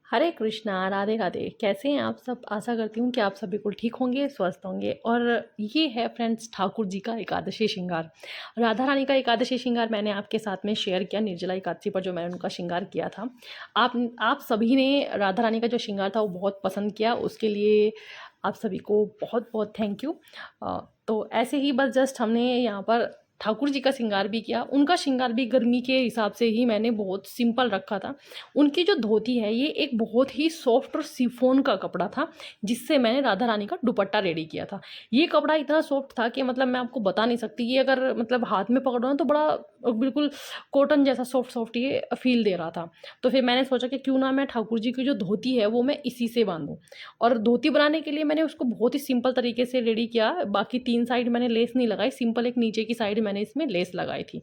हरे कृष्णा, राधे राधे। कैसे हैं आप सब? आशा करती हूँ कि आप सब बिल्कुल ठीक होंगे, स्वस्थ होंगे। और ये है फ्रेंड्स ठाकुर जी का एकादशी श्रृंगार। राधा रानी का एकादशी श्रृंगार मैंने आपके साथ में शेयर किया निर्जला एकादशी पर, जो मैंने उनका श्रृंगार किया था। आप सभी ने राधा रानी का जो श्रृंगार था वो बहुत पसंद किया, उसके लिए आप सभी को बहुत बहुत थैंक यू। तो ऐसे ही बस जस्ट हमने यहाँ पर ठाकुर जी का श्रृंगार भी किया। उनका श्रृंगार भी गर्मी के हिसाब से ही मैंने बहुत सिंपल रखा था। उनकी जो धोती है ये एक बहुत ही सॉफ्ट और सिफोन का कपड़ा था, जिससे मैंने राधा रानी का दुपट्टा रेडी किया था। ये कपड़ा इतना सॉफ्ट था कि मतलब मैं आपको बता नहीं सकती। ये अगर मतलब हाथ में पकड़ो ना तो बड़ा बिल्कुल कॉटन जैसा सॉफ्ट सॉफ्ट ये फील दे रहा था। तो फिर मैंने सोचा कि क्यों ना मैं ठाकुर जी की जो धोती है वो मैं इसी से बांधूँ। और धोती बनाने के लिए मैंने उसको बहुत ही सिंपल तरीके से रेडी किया। बाकी 3 साइड मैंने लेस नहीं लगाई, सिंपल एक नीचे की साइड मैंने इसमें लेस लगाई थी।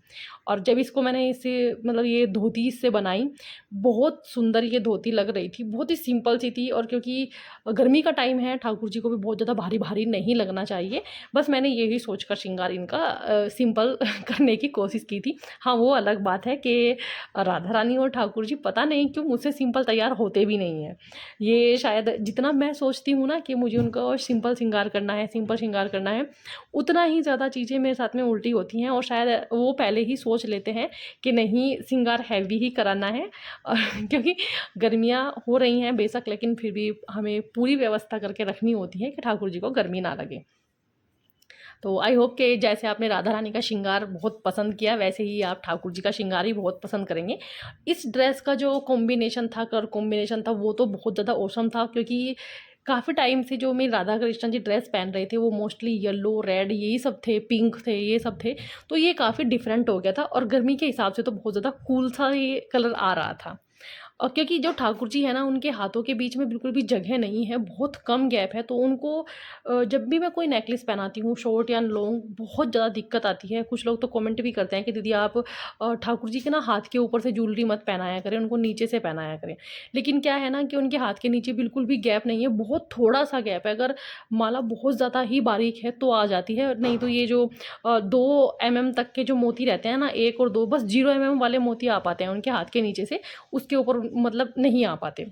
और जब इसको मैंने इसे मतलब ये धोती इससे बनाई, बहुत सुंदर ये धोती लग रही थी। बहुत ही सिंपल सी थी, और क्योंकि गर्मी का टाइम है, ठाकुर जी को भी बहुत ज़्यादा भारी भारी नहीं लगना चाहिए। बस मैंने यही सोचकर श्रृंगार इनका सिंपल करने की कोशिश की थी। हाँ, वो अलग बात है कि राधा रानी और ठाकुर जी पता नहीं क्यों मुझसे सिंपल तैयार होते भी नहीं हैं। ये शायद जितना मैं सोचती हूँ ना कि मुझे उनका सिंपल श्रृंगार करना है, सिंपल श्रृंगार करना है, उतना ही ज़्यादा चीज़ें मेरे साथ में उल्टी होती हैं। और शायद वो पहले ही सोच लेते हैं कि नहीं, श्रृंगार हैवी ही कराना है। और क्योंकि गर्मियाँ हो रही हैं बेशक, लेकिन फिर भी हमें पूरी व्यवस्था करके रखनी होती है कि ठाकुर जी को गर्मी ना लगे। तो आई होप कि जैसे आपने राधा रानी का श्रृंगार बहुत पसंद किया, वैसे ही आप ठाकुर जी का श्रृंगार ही बहुत पसंद करेंगे। इस ड्रेस का जो कॉम्बिनेशन था, कलर कॉम्बिनेशन था, वो तो बहुत ज़्यादा ऑसम था। क्योंकि काफ़ी टाइम से जो मेरे राधा कृष्ण जी ड्रेस पहन रहे थे वो मोस्टली येलो, रेड यही सब थे, पिंक थे, ये सब थे। तो ये काफ़ी डिफरेंट हो गया था, और गर्मी के हिसाब से तो बहुत ज़्यादा कूल सा ये कलर आ रहा था। और क्योंकि जो ठाकुर जी है ना, उनके हाथों के बीच में बिल्कुल भी जगह नहीं है, बहुत कम गैप है। तो उनको जब भी मैं कोई नेकलेस पहनाती हूँ, शॉर्ट या लॉन्ग, बहुत ज़्यादा दिक्कत आती है। कुछ लोग तो कमेंट भी करते हैं कि दीदी आप ठाकुर जी के ना हाथ के ऊपर से ज्वेलरी मत पहनाया करें, उनको नीचे से पहनाया करें। लेकिन क्या है ना कि उनके हाथ के नीचे बिल्कुल भी गैप नहीं है, बहुत थोड़ा सा गैप है। अगर माला बहुत ज़्यादा ही बारीक है तो आ जाती है, नहीं तो ये जो 2 mm तक के जो मोती रहते हैं ना, 1 और 2, बस 0 mm वाले मोती आ पाते हैं उनके हाथ के नीचे से, उसके ऊपर मतलब नहीं आ पाते।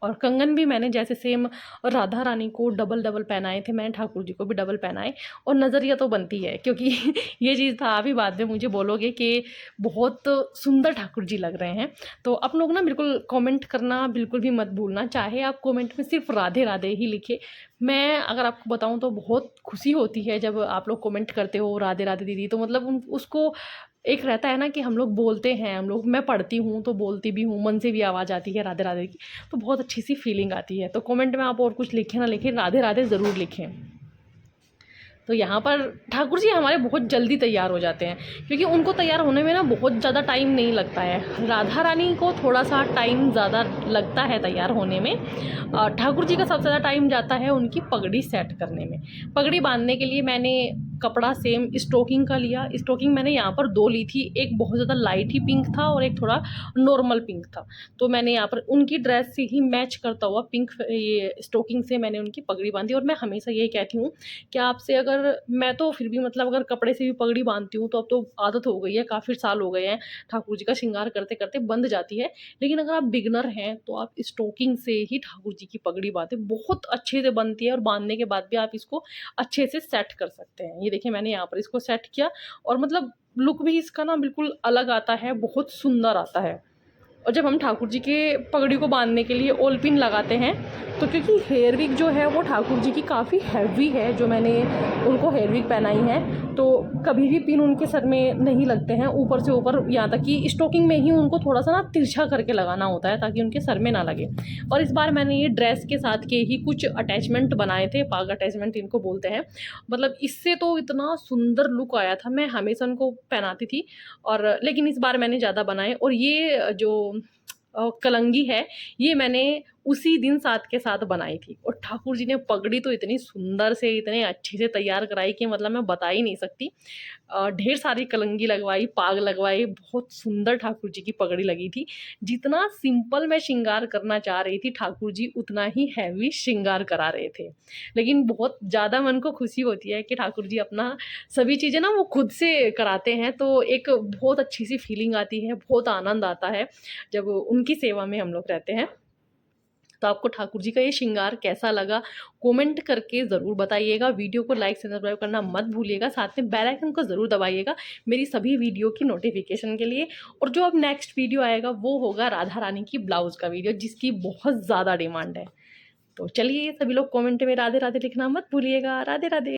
और कंगन भी मैंने जैसे सेम राधा रानी को डबल डबल पहनाए थे, मैंने ठाकुर जी को भी डबल पहनाए। और नज़रिया तो बनती है, क्योंकि ये चीज़ था, आप ही बाद में मुझे बोलोगे कि बहुत सुंदर ठाकुर जी लग रहे हैं। तो आप लोग ना बिल्कुल कमेंट करना बिल्कुल भी मत भूलना, चाहे आप कमेंट में सिर्फ राधे राधे ही लिखे। मैं अगर आपको बताऊं तो बहुत खुशी होती है जब आप लोग कमेंट करते हो राधे राधे दीदी। तो मतलब उसको एक रहता है ना कि हम लोग बोलते हैं, हम लोग, मैं पढ़ती हूँ तो बोलती भी हूँ, मन से भी आवाज़ आती है राधे राधे की। तो बहुत अच्छी सी फीलिंग आती है। तो कमेंट में आप और कुछ लिखें ना लिखें, राधे राधे ज़रूर लिखें। तो यहाँ पर ठाकुर जी हमारे बहुत जल्दी तैयार हो जाते हैं, क्योंकि उनको तैयार होने में ना बहुत ज़्यादा टाइम नहीं लगता है। राधा रानी को थोड़ा सा टाइम ज़्यादा लगता है तैयार होने में। ठाकुर जी का सबसे ज़्यादा टाइम जाता है उनकी पगड़ी सेट करने में। पगड़ी बांधने के लिए मैंने कपड़ा सेम स्टोकिंग का लिया। स्टोकिंग मैंने यहाँ पर 2 ली थी, एक बहुत ज़्यादा लाइट ही पिंक था और एक थोड़ा नॉर्मल पिंक था। तो मैंने यहाँ पर उनकी ड्रेस से ही मैच करता हुआ पिंक ये स्टोकिंग से मैंने उनकी पगड़ी बांधी। और मैं हमेशा यही कहती हूँ कि आपसे अगर, मैं तो फिर भी मतलब अगर कपड़े से भी पगड़ी बांधती हूँ तो अब तो आदत हो गई है, काफ़ी साल हो गए हैं, ठाकुर जी का श्रृंगार करते करते बंध जाती है। लेकिन अगर आप बिगनर हैं तो आप स्टोकिंग से ही ठाकुर जी की पगड़ी बांधें, बहुत अच्छे से बनती है। और बांधने के बाद भी आप इसको अच्छे से सेट कर सकते हैं। ये देखिए मैंने यहाँ पर इसको सेट किया, और मतलब लुक भी इसका ना बिल्कुल अलग आता है, बहुत सुंदर आता है। और जब हम ठाकुर जी के पगड़ी को बांधने के लिए ओल पिन लगाते हैं, तो क्योंकि हेयर विग जो है वो ठाकुर जी की काफ़ी हैवी है, जो मैंने उनको हेयर विग पहनाई है, तो कभी भी पिन उनके सर में नहीं लगते हैं, ऊपर से ऊपर, यहाँ तक कि स्टोकिंग में ही उनको थोड़ा सा ना तिरछा करके लगाना होता है ताकि उनके सर में ना लगे। और इस बार मैंने ये ड्रेस के साथ के ही कुछ अटैचमेंट बनाए थे, पाग अटैचमेंट इनको बोलते हैं। मतलब इससे तो इतना सुंदर लुक आया था, मैं हमेशा उनको पहनाती थी। और लेकिन इस बार मैंने ज़्यादा बनाए। और ये जो कलंगी है, ये मैंने उसी दिन साथ के साथ बनाई थी। और ठाकुर जी ने पगड़ी तो इतनी सुंदर से, इतने अच्छे से तैयार कराई कि मतलब मैं बता ही नहीं सकती। ढेर सारी कलंगी लगवाई, पाग लगवाई, बहुत सुंदर ठाकुर जी की पगड़ी लगी थी। जितना सिंपल मैं श्रृंगार करना चाह रही थी, ठाकुर जी उतना ही हैवी श्रृंगार करा रहे थे। लेकिन बहुत ज़्यादा मन को खुशी होती है कि ठाकुर जी अपना सभी चीज़ें ना वो खुद से कराते हैं, तो एक बहुत अच्छी सी फीलिंग आती है, बहुत आनंद आता है जब उनकी सेवा में हम लोग रहते हैं। तो आपको ठाकुर जी का ये श्रृंगार कैसा लगा कमेंट करके ज़रूर बताइएगा। वीडियो को लाइक सब्सक्राइब करना मत भूलिएगा, साथ में बेल आइकन को ज़रूर दबाइएगा मेरी सभी वीडियो की नोटिफिकेशन के लिए। और जो अब नेक्स्ट वीडियो आएगा वो होगा राधा रानी की ब्लाउज़ का वीडियो, जिसकी बहुत ज़्यादा डिमांड है। तो चलिए सभी लोग कमेंट में राधे राधे लिखना मत भूलिएगा। राधे राधे।